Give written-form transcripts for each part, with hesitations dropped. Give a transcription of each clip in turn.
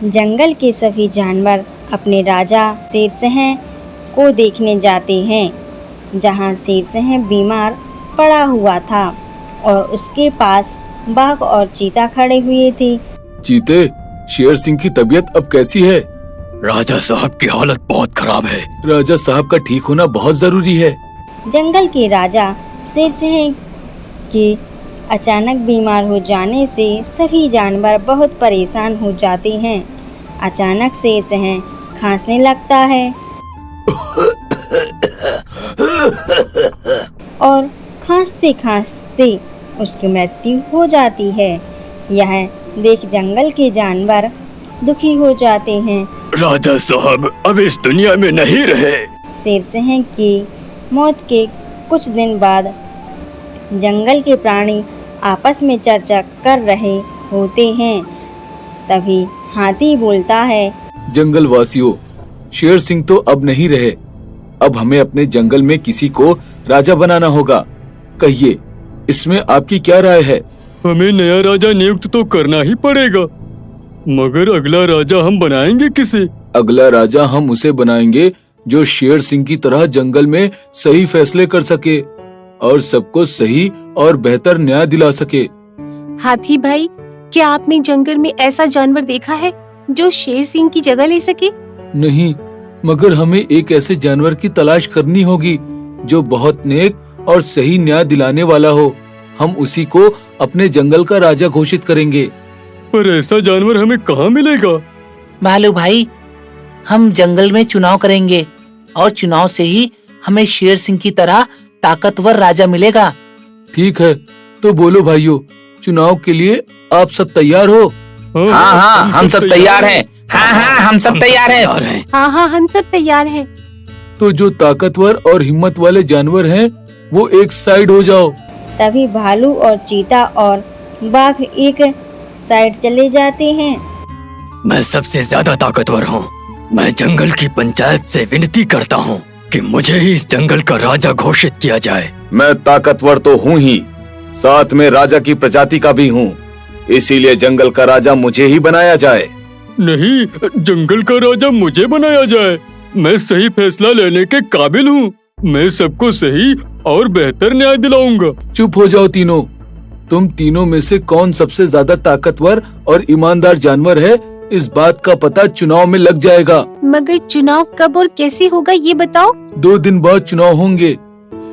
जंगल के सभी जानवर अपने राजा शेरशाह को देखने जाते हैं। जहाँ शेरशाह बीमार पड़ा हुआ था और उसके पास बाघ और चीता खड़े हुए थे। चीते, शेर सिंह की तबीयत अब कैसी है? राजा साहब की हालत बहुत खराब है। राजा साहब का ठीक होना बहुत जरूरी है। जंगल के राजा शेरशाह के अचानक बीमार हो जाने से सभी जानवर बहुत परेशान हो जाते हैं। अचानक शेरशाह खांसने लगता है और खांसते खांसते उसकी मृत्यु हो जाती है। यह देख जंगल के जानवर दुखी हो जाते हैं। राजा साहब अब इस दुनिया में नहीं रहे। शेरशाह की मौत के कुछ दिन बाद जंगल के प्राणी आपस में चर्चा कर रहे होते हैं। तभी हाथी बोलता है, जंगल वासियों, शेर सिंह तो अब नहीं रहे। अब हमें अपने जंगल में किसी को राजा बनाना होगा। कहिए, इसमें आपकी क्या राय है? हमें नया राजा नियुक्त तो करना ही पड़ेगा, मगर अगला राजा हम बनाएंगे किसे? अगला राजा हम उसे बनाएंगे जो शेर सिंह की तरह जंगल में सही फैसले कर सके और सबको सही और बेहतर न्याय दिला सके। हाथी भाई, क्या आपने जंगल में ऐसा जानवर देखा है जो शेर सिंह की जगह ले सके? नहीं, मगर हमें एक ऐसे जानवर की तलाश करनी होगी जो बहुत नेक और सही न्याय दिलाने वाला हो। हम उसी को अपने जंगल का राजा घोषित करेंगे। पर ऐसा जानवर हमें कहाँ मिलेगा? भालू भाई, हम जंगल में चुनाव करेंगे और चुनाव से ही हमें शेर सिंह की तरह ताकतवर राजा मिलेगा। ठीक है, तो बोलो भाइयों, चुनाव के लिए आप सब तैयार हो? हाँ, हम सब तैयार हैं। हाँ, हम सब तैयार हैं। हाँ, हम सब तैयार हैं। तो जो ताकतवर और हिम्मत वाले जानवर हैं, वो एक साइड हो जाओ। तभी भालू और चीता और बाघ एक साइड चले जाते हैं। मैं सबसे ज्यादा ताकतवर हूँ। मैं जंगल की पंचायत से विनती करता हूँ कि मुझे ही इस जंगल का राजा घोषित किया जाए। मैं ताकतवर तो हूँ ही, साथ में राजा की प्रजाति का भी हूँ, इसीलिए जंगल का राजा मुझे ही बनाया जाए। नहीं, जंगल का राजा मुझे बनाया जाए। मैं सही फैसला लेने के काबिल हूँ। मैं सबको सही और बेहतर न्याय दिलाऊंगा। चुप हो जाओ तीनों। तुम तीनों में से कौन सबसे ज्यादा ताकतवर और ईमानदार जानवर है, इस बात का पता चुनाव में लग जाएगा। मगर चुनाव कब और कैसे होगा ये बताओ। 2 दिन बाद चुनाव होंगे।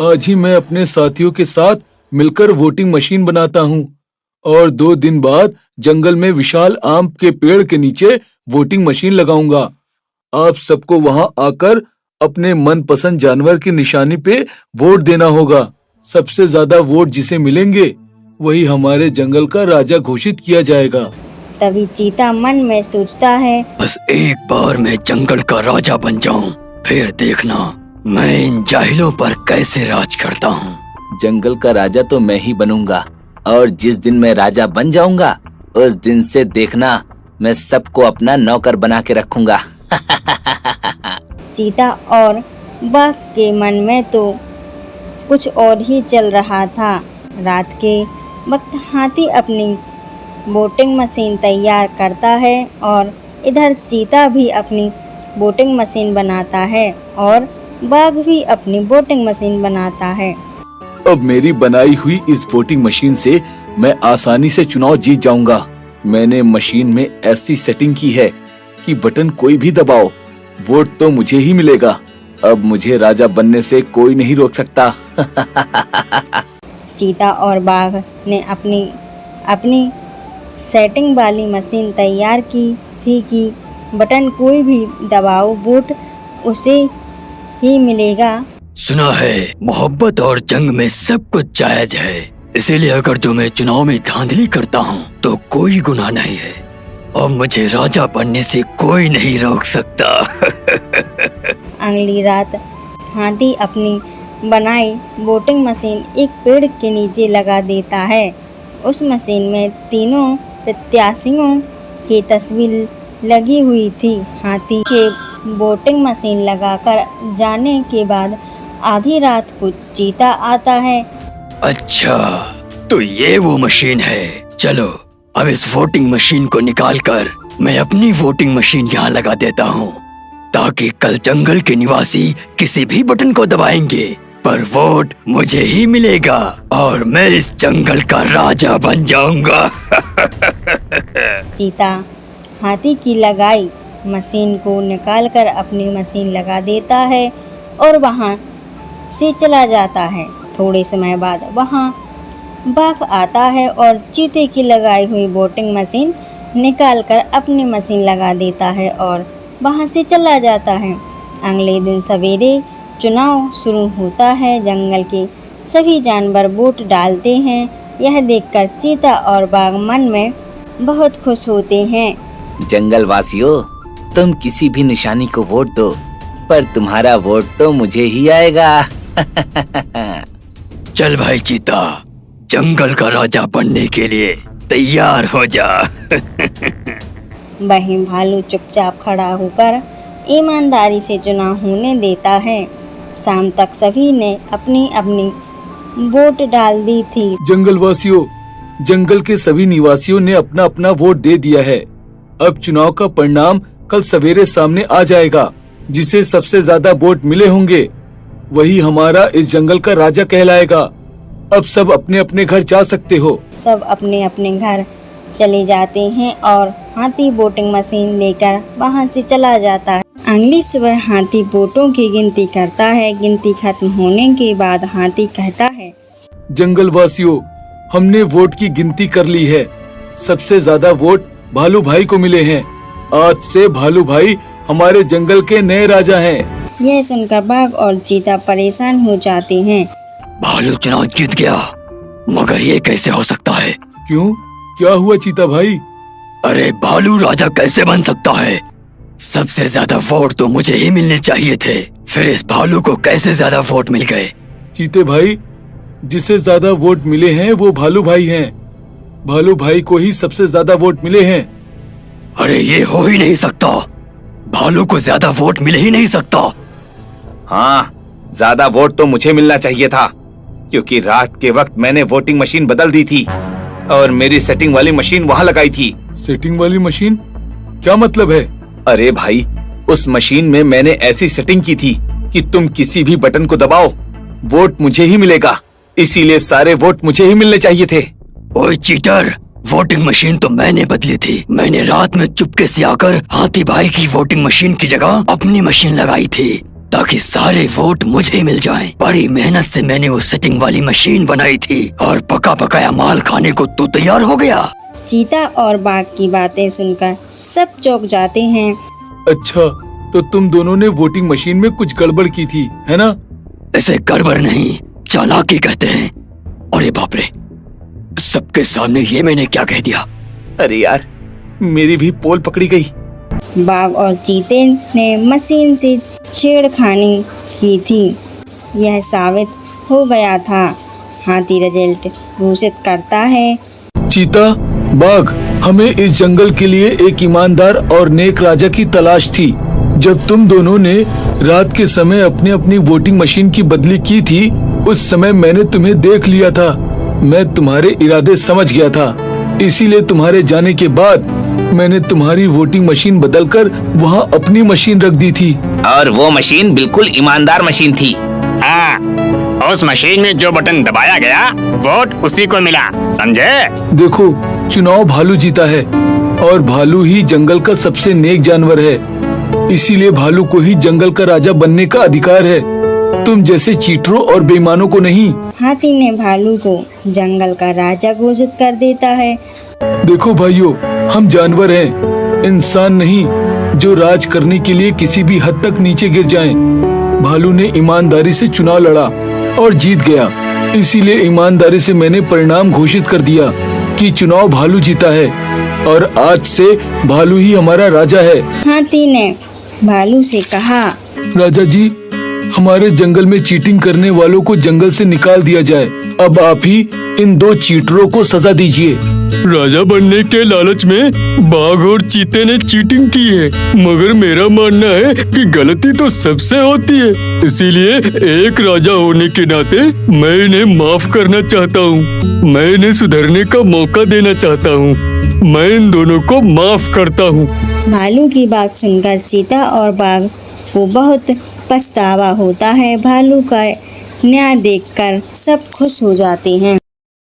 आज ही मैं अपने साथियों के साथ मिलकर वोटिंग मशीन बनाता हूँ और 2 दिन बाद जंगल में विशाल आम के पेड़ के नीचे वोटिंग मशीन लगाऊंगा। आप सबको वहाँ आकर अपने मनपसंद जानवर की निशानी पे वोट देना होगा। सबसे ज्यादा वोट जिसे मिलेंगे वही हमारे जंगल का राजा घोषित किया जाएगा। तभी चीता मन में सोचता है, बस एक बार मैं जंगल का राजा बन जाऊं, फिर देखना मैं इन जाहिलों पर कैसे राज करता हूँ। जंगल का राजा तो मैं ही बनूंगा और जिस दिन मैं राजा बन जाऊंगा उस दिन से देखना मैं सबको अपना नौकर बना के रखूंगा। चीता और बाघ के मन में तो कुछ और ही चल रहा था। रात के वक्त हाथी अपनी वोटिंग मशीन तैयार करता है और इधर चीता भी अपनी वोटिंग मशीन बनाता है और बाघ भी अपनी वोटिंग मशीन बनाता है। अब मेरी बनाई हुई इस वोटिंग मशीन से मैं आसानी से चुनाव जीत जाऊंगा। मैंने मशीन में ऐसी सेटिंग की है कि बटन कोई भी दबाओ, वोट तो मुझे ही मिलेगा। अब मुझे राजा बनने से कोई नहीं रोक सकता। चीता और बाघ ने अपनी सेटिंग वाली मशीन तैयार की थी कि बटन कोई भी दबाओ, वोट उसे ही मिलेगा। सुना है मोहब्बत और जंग में सब कुछ जायज है, इसीलिए अगर जो मैं चुनाव में धांधली करता हूँ तो कोई गुनाह नहीं है और मुझे राजा बनने से कोई नहीं रोक सकता। अगली रात हाथी अपनी बनाई वोटिंग मशीन एक पेड़ के नीचे लगा देता है। उस मशीन में तीनों प्रत्याशियों की तस्वीर लगी हुई थी। हाथी के वोटिंग मशीन लगाकर जाने के बाद आधी रात को चीता आता है। अच्छा, तो ये वो मशीन है। चलो अब इस वोटिंग मशीन को निकालकर मैं अपनी वोटिंग मशीन यहाँ लगा देता हूँ ताकि कल जंगल के निवासी किसी भी बटन को दबाएंगे पर वोट मुझे ही मिलेगा और मैं इस जंगल का राजा बन जाऊंगा। चीता हाथी की लगाई मशीन को निकालकर अपनी मशीन लगा देता है और वहाँ से चला जाता है। थोड़े समय बाद वहाँ बाघ आता है और चीते की लगाई हुई वोटिंग मशीन निकालकर अपनी मशीन लगा देता है और वहाँ से चला जाता है। अगले दिन सवेरे चुनाव शुरू होता है। जंगल के सभी जानवर वोट डालते हैं। यह देखकर चीता और बाघ मन में बहुत खुश होते हैं। जंगल वासियों, तुम किसी भी निशानी को वोट दो, पर तुम्हारा वोट तो मुझे ही आएगा। चल भाई चीता, जंगल का राजा बनने के लिए तैयार हो जा। वहीं भालू चुपचाप खड़ा होकर ईमानदारी से चुनाव होने देता है। शाम तक सभी ने अपनी अपनी वोट डाल दी थी। जंगल वासियों, जंगल के सभी निवासियों ने अपना अपना वोट दे दिया है। अब चुनाव का परिणाम कल सवेरे सामने आ जाएगा। जिसे सबसे ज्यादा वोट मिले होंगे वही हमारा इस जंगल का राजा कहलाएगा। अब सब अपने अपने घर जा सकते हो। सब अपने अपने घर चले जाते हैं और हाथी वोटिंग मशीन लेकर वहां से चला जाता है। अगली सुबह हाथी वोटों की गिनती करता है। गिनती खत्म होने के बाद हाथी कहता है, जंगल वासियों, हमने वोट की गिनती कर ली है। सबसे ज्यादा वोट भालू भाई को मिले हैं। आज से भालू भाई हमारे जंगल के नए राजा हैं। यह सुनकर बाघ और चीता परेशान हो जाते हैं। भालू चुनाव जीत गया, मगर ये कैसे हो सकता है? क्यों, क्या हुआ चीता भाई? अरे भालू राजा कैसे बन सकता है? सबसे ज्यादा वोट तो मुझे ही मिलने चाहिए थे। फिर इस भालू को कैसे ज्यादा वोट मिल गए? चीते भाई, जिसे ज्यादा वोट मिले हैं वो भालू भाई हैं। भालू भाई को ही सबसे ज्यादा वोट मिले हैं। अरे ये हो ही नहीं सकता, भालू को ज्यादा वोट मिल ही नहीं सकता। हाँ, ज्यादा वोट तो मुझे मिलना चाहिए था, क्योंकि रात के वक्त मैंने वोटिंग मशीन बदल दी थी और मेरी सेटिंग वाली मशीन वहाँ लगाई थी। सेटिंग वाली मशीन? क्या मतलब है? अरे भाई, उस मशीन में मैंने ऐसी सेटिंग की थी कि तुम किसी भी बटन को दबाओ, वोट मुझे ही मिलेगा। इसीलिए सारे वोट मुझे ही मिलने चाहिए थे। ओए चीटर, वोटिंग मशीन तो मैंने बदली थी। मैंने रात में चुपके से आकर हाथी भाई की वोटिंग मशीन की जगह अपनी मशीन लगाई थी ताकि सारे वोट मुझे मिल जाएं। बड़ी मेहनत से मैंने वो सेटिंग वाली मशीन बनाई थी और पका पकाया माल खाने को तू तैयार हो गया। चीता और बाघ की बातें सुनकर सब चौंक जाते हैं। अच्छा, तो तुम दोनों ने वोटिंग मशीन में कुछ गड़बड़ की थी, है ना? ऐसे गड़बड़ नहीं, चालाकी कहते हैं। अरे बाप रे, सबके सामने ये मैंने क्या कह दिया? अरे यार, मेरी भी पोल पकड़ी गई। बाघ और चीते ने मशीन से छेड़खानी की थी। यह साबित हो गया था। हाथी रिजल्ट घोषित करता है। चीता, बाघ, हमें इस जंगल के लिए एक ईमानदार और नेक राजा की तलाश थी। जब तुम दोनों ने रात के समय अपनी अपनी वोटिंग मशीन की बदली की थी, उस समय मैंने तुम्हें देख लिया था। मैं तुम्हारे इरादे समझ गया था। इसीलिए तुम्हारे जाने के बाद मैंने तुम्हारी वोटिंग मशीन बदलकर वहाँ अपनी मशीन रख दी थी। और वो मशीन बिल्कुल ईमानदार मशीन थी। हाँ, उस मशीन में जो बटन दबाया गया वोट उसी को मिला, समझे? देखो, चुनाव भालू जीता है और भालू ही जंगल का सबसे नेक जानवर है। इसीलिए भालू को ही जंगल का राजा बनने का अधिकार है, तुम जैसे चीटरों और बेईमानों को नहीं। हाथी ने भालू को जंगल का राजा घोषित कर देता है। देखो भाइयों, हम जानवर हैं, इंसान नहीं, जो राज करने के लिए किसी भी हद तक नीचे गिर जाएं। भालू ने ईमानदारी से चुनाव लड़ा और जीत गया। इसीलिए ईमानदारी से मैंने परिणाम घोषित कर दिया कि चुनाव भालू जीता है और आज से भालू ही हमारा राजा है। हाथी ने भालू से कहा, राजा जी, हमारे जंगल में चीटिंग करने वालों को जंगल से निकाल दिया जाए। अब आप ही इन दो चीटरों को सजा दीजिए। राजा बनने के लालच में बाघ और चीते ने चीटिंग की है, मगर मेरा मानना है कि गलती तो सबसे होती है, इसीलिए एक राजा होने के नाते मैं इन्हें माफ करना चाहता हूँ। मैं इन्हें सुधरने का मौका देना चाहता हूँ। मैं इन दोनों को माफ करता हूँ। भालू की बात सुनकर चीता और बाघ को बहुत पछतावा होता है। भालू का न्याय देखकर सब खुश हो जाते हैं।